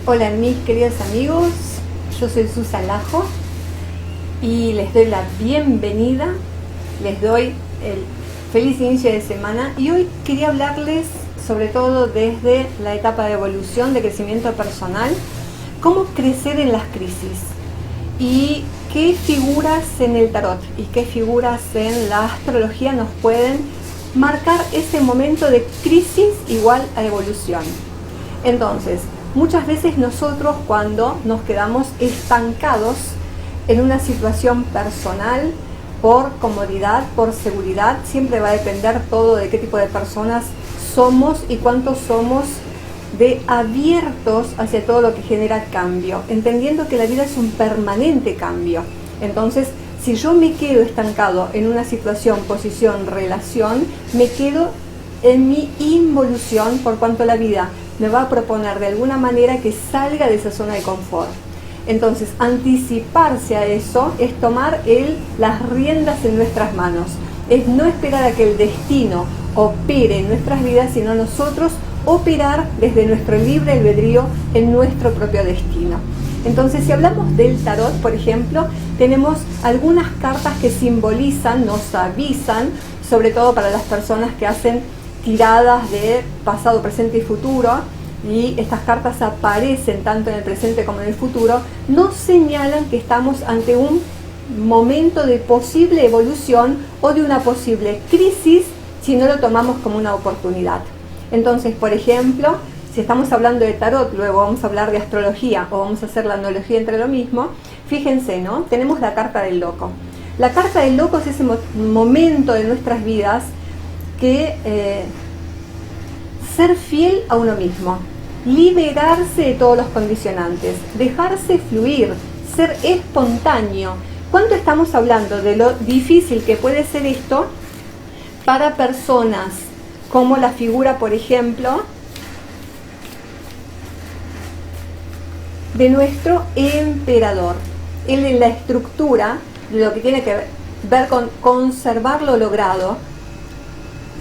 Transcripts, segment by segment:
Hola mis queridos amigos, yo soy Susan Lajo y les doy la bienvenida, les doy el feliz inicio de semana y hoy quería hablarles sobre todo desde la etapa de evolución, de crecimiento personal, cómo crecer en las crisis y qué figuras en el tarot y qué figuras en la astrología nos pueden marcar ese momento de crisis igual a evolución. Entonces, muchas veces nosotros cuando nos quedamos estancados en una situación personal, por comodidad, por seguridad, siempre va a depender todo de qué tipo de personas somos y cuántos somos de abiertos hacia todo lo que genera cambio, entendiendo que la vida es un permanente cambio. Entonces, si yo me quedo estancado en una situación, posición, relación, me quedo en mi involución por cuanto la vida me va a proponer de alguna manera que salga de esa zona de confort. Entonces, anticiparse a eso es tomar las riendas en nuestras manos. Es no esperar a que el destino opere en nuestras vidas, sino nosotros operar desde nuestro libre albedrío en nuestro propio destino. Entonces, si hablamos del tarot, por ejemplo, tenemos algunas cartas que simbolizan, nos avisan, sobre todo para las personas que hacen tiradas de pasado, presente y futuro, y estas cartas aparecen tanto en el presente como en el futuro, nos señalan que estamos ante un momento de posible evolución o de una posible crisis si no lo tomamos como una oportunidad. Entonces, por ejemplo, si estamos hablando de tarot, luego vamos a hablar de astrología o vamos a hacer la analogía entre lo mismo, fíjense, ¿no? Tenemos la carta del loco. La carta del loco es ese momento de nuestras vidas que ser fiel a uno mismo, liberarse de todos los condicionantes, dejarse fluir, ser espontáneo. ¿Cuánto estamos hablando de lo difícil que puede ser esto para personas como la figura, por ejemplo, de nuestro emperador? Él en la estructura, de lo que tiene que ver con conservar lo logrado,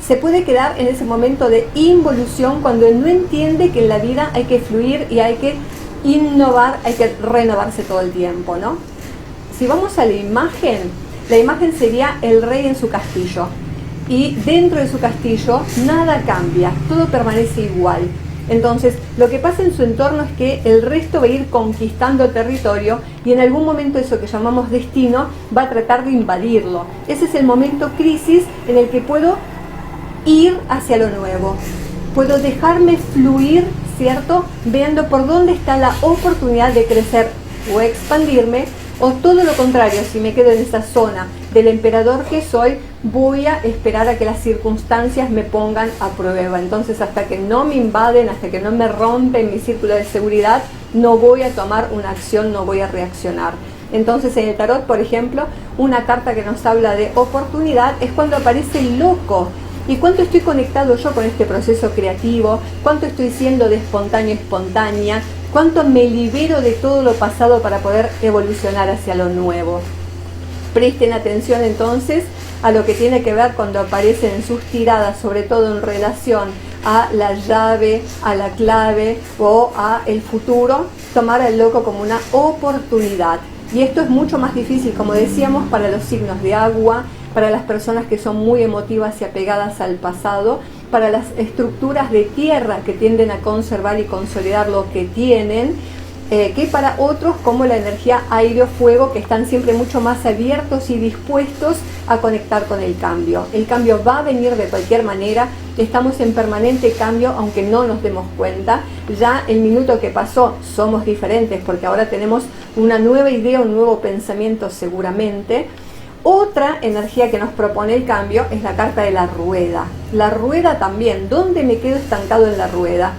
se puede quedar en ese momento de involución cuando él no entiende que en la vida hay que fluir y hay que innovar, hay que renovarse todo el tiempo, ¿no? Si vamos a la imagen sería el rey en su castillo y dentro de su castillo nada cambia, todo permanece igual. Entonces, lo que pasa en su entorno es que el resto va a ir conquistando territorio y en algún momento eso que llamamos destino va a tratar de invadirlo. Ese es el momento crisis en el que puedo ir hacia lo nuevo. Puedo dejarme fluir, ¿cierto? Viendo por dónde está la oportunidad de crecer o expandirme, o todo lo contrario, si me quedo en esa zona del emperador que soy, voy a esperar a que las circunstancias me pongan a prueba. Entonces, hasta que no me invaden, hasta que no me rompen mi círculo de seguridad, no voy a tomar una acción, no voy a reaccionar. Entonces, en el tarot, por ejemplo, una carta que nos habla de oportunidad es cuando aparece el loco. ¿Y cuánto estoy conectado yo con este proceso creativo? ¿Cuánto estoy siendo de espontáneo, espontánea? ¿Cuánto me libero de todo lo pasado para poder evolucionar hacia lo nuevo? Presten atención entonces a lo que tiene que ver cuando aparecen en sus tiradas, sobre todo en relación a la llave, a la clave o a el futuro, tomar al loco como una oportunidad. Y esto es mucho más difícil, como decíamos, para los signos de agua, para las personas que son muy emotivas y apegadas al pasado, para las estructuras de tierra que tienden a conservar y consolidar lo que tienen, que para otros como la energía aire o fuego, que están siempre mucho más abiertos y dispuestos a conectar con el cambio. El cambio va a venir de cualquier manera, estamos en permanente cambio aunque no nos demos cuenta. Ya el minuto que pasó somos diferentes porque ahora tenemos una nueva idea, un nuevo pensamiento seguramente. Otra energía que nos propone el cambio es la carta de la rueda. La rueda también, ¿dónde me quedo estancado en la rueda?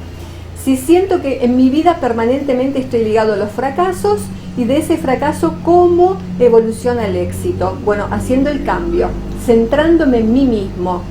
Si siento que en mi vida permanentemente estoy ligado a los fracasos y de ese fracaso, ¿cómo evoluciona el éxito? Bueno, haciendo el cambio, centrándome en mí mismo,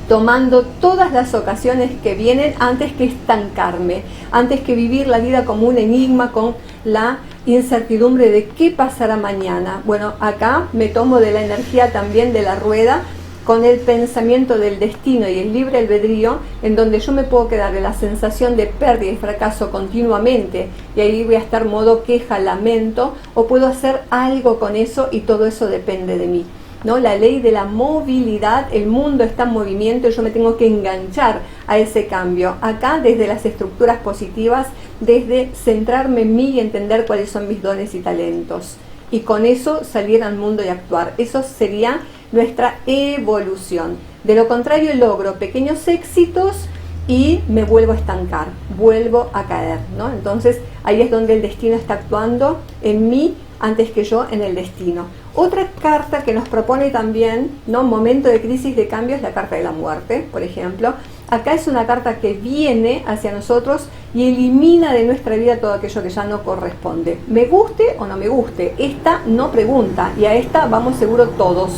tomando todas las ocasiones que vienen antes que estancarme, antes que vivir la vida como un enigma con la incertidumbre de qué pasará mañana. Bueno, acá me tomo de la energía también de la rueda con el pensamiento del destino y el libre albedrío, en donde yo me puedo quedar en la sensación de pérdida y fracaso continuamente, y ahí voy a estar modo queja, lamento, o puedo hacer algo con eso y todo eso depende de mí, ¿no? La ley de la movilidad, el mundo está en movimiento y yo me tengo que enganchar a ese cambio. Acá desde las estructuras positivas, desde centrarme en mí y entender cuáles son mis dones y talentos. Y con eso salir al mundo y actuar. Eso sería nuestra evolución. De lo contrario logro pequeños éxitos y me vuelvo a estancar, vuelvo a caer, ¿no? Entonces ahí es donde el destino está actuando en mí antes que yo en el destino. Otra carta que nos propone también, ¿no?, momento de crisis, de cambio, es la carta de la muerte, por ejemplo. Acá es una carta que viene hacia nosotros y elimina de nuestra vida todo aquello que ya no corresponde. Me guste o no me guste, esta no pregunta y a esta vamos seguro todos.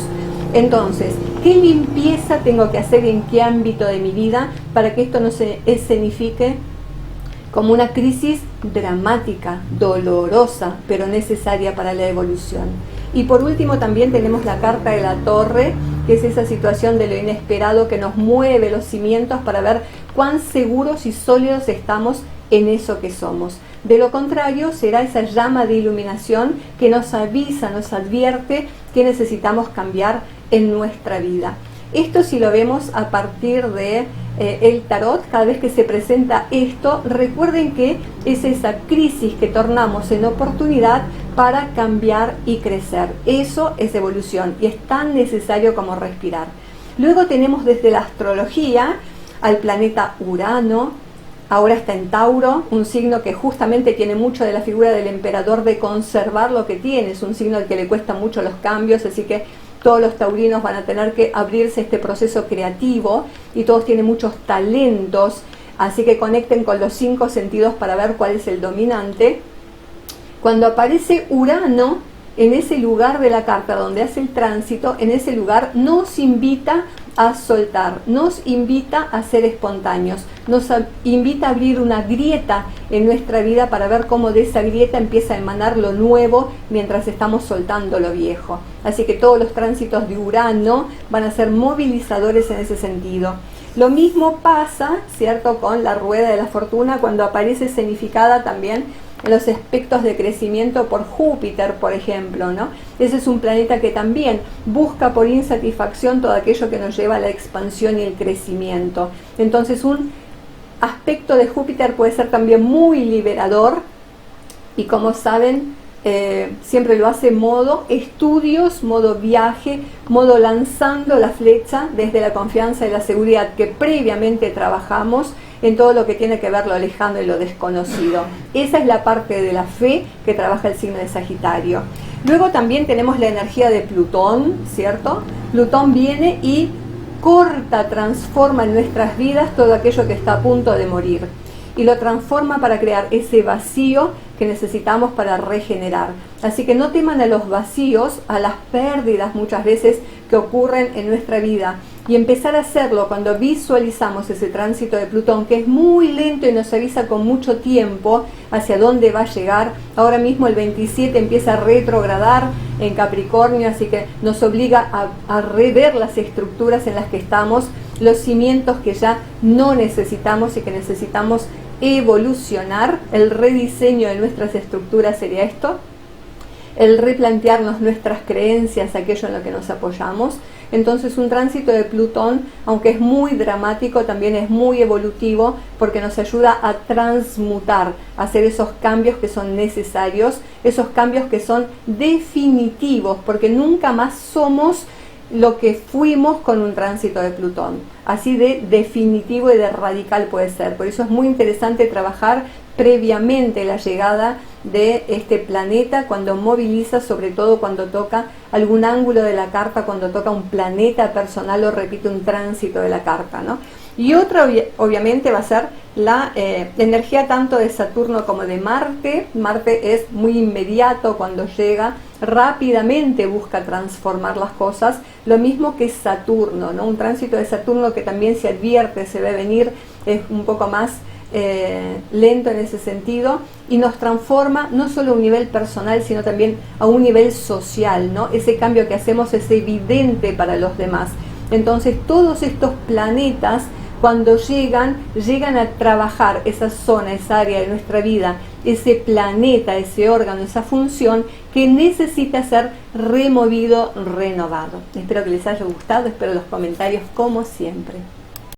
Entonces, ¿qué limpieza tengo que hacer y en qué ámbito de mi vida para que esto no se escenifique como una crisis dramática, dolorosa, pero necesaria para la evolución? Y por último también tenemos la carta de la torre, que es esa situación de lo inesperado que nos mueve los cimientos para ver cuán seguros y sólidos estamos en eso que somos. De lo contrario, será esa llama de iluminación que nos avisa, nos advierte que necesitamos cambiar en nuestra vida. Esto, si lo vemos a partir de el tarot, cada vez que se presenta esto, recuerden que es esa crisis que tornamos en oportunidad para cambiar y crecer. Eso es evolución y es tan necesario como respirar. Luego tenemos desde la astrología al planeta Urano. Ahora está en Tauro, un signo que justamente tiene mucho de la figura del emperador, de conservar lo que tiene. Es un signo al que le cuesta mucho los cambios, así que todos los taurinos van a tener que abrirse a este proceso creativo y todos tienen muchos talentos, así que conecten con los 5 sentidos para ver cuál es el dominante. Cuando aparece Urano en ese lugar de la carta donde hace el tránsito, en ese lugar nos invita a soltar, nos invita a ser espontáneos, nos invita a abrir una grieta en nuestra vida para ver cómo de esa grieta empieza a emanar lo nuevo mientras estamos soltando lo viejo. Así que todos los tránsitos de Urano van a ser movilizadores en ese sentido. Lo mismo pasa, ¿cierto?, con la rueda de la fortuna cuando aparece escenificada también en los aspectos de crecimiento por Júpiter, por ejemplo, ¿no? Ese es un planeta que también busca por insatisfacción todo aquello que nos lleva a la expansión y el crecimiento. Entonces un aspecto de Júpiter puede ser también muy liberador y, como saben, siempre lo hace modo estudios, modo viaje, modo lanzando la flecha desde la confianza y la seguridad que previamente trabajamos en todo lo que tiene que ver lo lejano y lo desconocido. Esa es la parte de la fe que trabaja el signo de Sagitario. Luego también tenemos la energía de Plutón, ¿cierto? Plutón viene y corta, transforma en nuestras vidas todo aquello que está a punto de morir y lo transforma para crear ese vacío que necesitamos para regenerar. Así que no teman a los vacíos, a las pérdidas muchas veces que ocurren en nuestra vida, y empezar a hacerlo cuando visualizamos ese tránsito de Plutón, que es muy lento y nos avisa con mucho tiempo hacia dónde va a llegar. Ahora mismo el 27 empieza a retrogradar en Capricornio, así que nos obliga a rever las estructuras en las que estamos, los cimientos que ya no necesitamos y que necesitamos evolucionar. El rediseño de nuestras estructuras sería esto, el replantearnos nuestras creencias, aquello en lo que nos apoyamos. Entonces un tránsito de Plutón, aunque es muy dramático, también es muy evolutivo porque nos ayuda a transmutar, a hacer esos cambios que son necesarios, esos cambios que son definitivos, porque nunca más somos lo que fuimos con un tránsito de Plutón. Así de definitivo y de radical puede ser. Por eso es muy interesante trabajar previamente la llegada de este planeta, cuando moviliza, sobre todo cuando toca algún ángulo de la carta, cuando toca un planeta personal o repite un tránsito de la carta, ¿no? Y otra obviamente va a ser la energía tanto de Saturno como de Marte. Marte es muy inmediato cuando llega, rápidamente busca transformar las cosas, lo mismo que Saturno, ¿no? Un tránsito de Saturno que también se advierte, se ve venir, es un poco más lento en ese sentido y nos transforma no solo a un nivel personal sino también a un nivel social, ¿no? Ese cambio que hacemos es evidente para los demás. Entonces todos estos planetas, cuando llegan a trabajar esa zona, esa área de nuestra vida, ese planeta, ese órgano, esa función que necesita ser removido, renovado. Espero que les haya gustado, espero los comentarios como siempre.